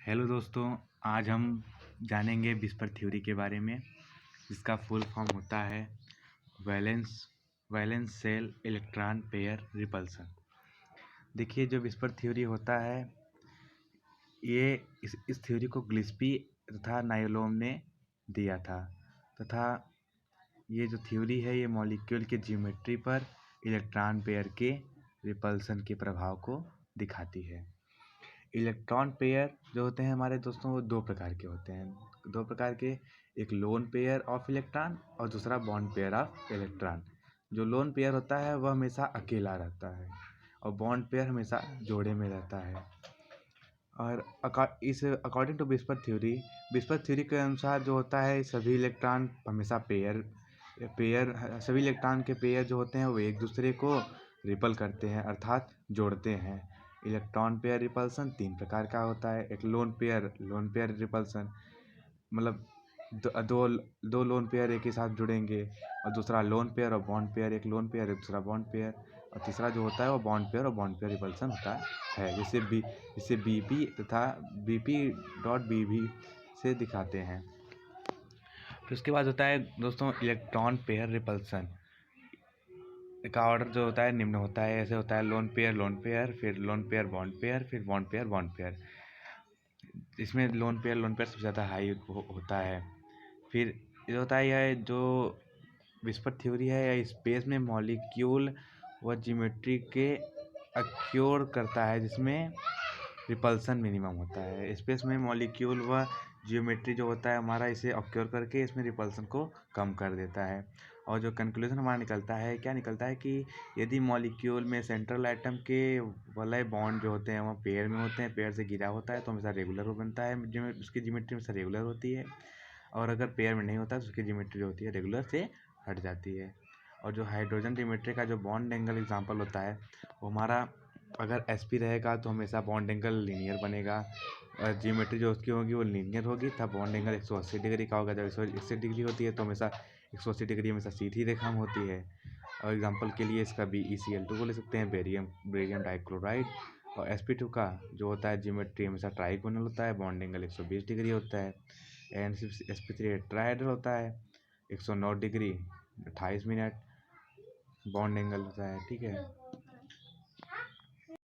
Hello दोस्तों, आज हम जानेंगे विस्पर थ्योरी के बारे में, जिसका फुल फॉर्म होता है valence shell electron pair repulsion. देखिए, जो विस्पर थ्योरी होता है, ये इस थ्योरी को गिल्सपी तथा नायोलोम ने दिया था तथा ये जो थ्योरी है ये मॉलिक्यूल के ज्योमेट्री पर इलेक्ट्रॉन पेयर के रिपल्सन के प्रभाव को दिखाती है। इलेक्ट्रॉन पेयर जो होते हैं हमारे दोस्तों, वो दो प्रकार के होते हैं। दो प्रकार के, एक लोन पेयर ऑफ इलेक्ट्रॉन और दूसरा बॉन्ड पेयर ऑफ इलेक्ट्रॉन। जो लोन पेयर होता है वह हमेशा अकेला रहता है और बॉन्ड पेयर हमेशा जोड़े में रहता है। और अकॉर्डिंग टू विस्पर थ्योरी के अनुसार जो होता है, सभी इलेक्ट्रॉन हमेशा सभी इलेक्ट्रॉन के पेयर जो होते हैं वो एक दूसरे को रिपल करते हैं, अर्थात जोड़ते हैं। इलेक्ट्रॉन पेयर रिपल्सन तीन प्रकार का होता है। एक लोन पेयर रिपल्सन, मतलब दो लोन पेयर एक ही साथ जुड़ेंगे, और दूसरा लोन पेयर और बॉन्ड पेयर, एक लोन पेयर एक दूसरा बॉन्ड पेयर, और तीसरा जो होता है वो बॉन्ड पेयर और बॉन्ड पेयर रिपल्सन होता है, जिसे बीपी तथा BP.BV से दिखाते हैं। फिर उसके बाद होता है दोस्तों इलेक्ट्रॉन पेयर रिपल्सन का ऑर्डर जो होता है निम्न होता है। ऐसे होता है लोन पेयर, फिर लोन पेयर बॉन्ड पेयर, फिर बॉन्ड पेयर। इसमें लोन पेयर सबसे ज़्यादा हाई होता है। फिर ये होता है, यह जो विस्पर थ्योरी है यह स्पेस में मॉलिक्यूल व ज्योमेट्री के अक्योर करता है, जिसमें रिपल्सन मिनिमम होता है। स्पेस में मॉलिक्यूल व ज्योमेट्री जो होता है हमारा, इसे ऑक्योर करके इसमें रिपल्सन को कम कर देता है। और जो कंक्लूजन हमारा निकलता है, क्या निकलता है कि यदि मॉलिक्यूल में सेंट्रल एटम के वलय बॉन्ड जो होते हैं वह पेयर में होते हैं, पेयर से घिरा होता है, तो हमेशा रेगुलर बनता है, उसकी ज्योमेट्री हमेशा रेगुलर होती है। और अगर पेयर में नहीं होता तो उसकी ज्योमेट्री जो होती है रेगुलर से हट जाती है। और जो हाइड्रोजन ज्योमेट्री का जो बॉन्ड एंगल एग्जाम्पल होता है, वो हमारा अगर sp रहेगा तो हमेशा बॉन्ड एंगल लीनियर बनेगा। ज्योमेट्री जो उसकी होगी वो लीनियर होगी, तब बॉन्ड एंगल 180 डिग्री का होगा। जब 180 डिग्री होती है तो हमेशा 180 डिग्री हमेशा सीधी रेखा में होती है। और एग्जांपल के लिए इसका BeCl2 को ले सकते हैं, बेरियम डाइक्लोराइड। और sp2 का जो होता है ज्योमेट्री हमेशा ट्राइगोनल होता है, बॉन्ड एंगल 120 डिग्री होता है। एंड sp3 ट्राइहेड्रल होता है, 109 डिग्री 28 मिनट बॉन्ड एंगल होता है। ठीक है।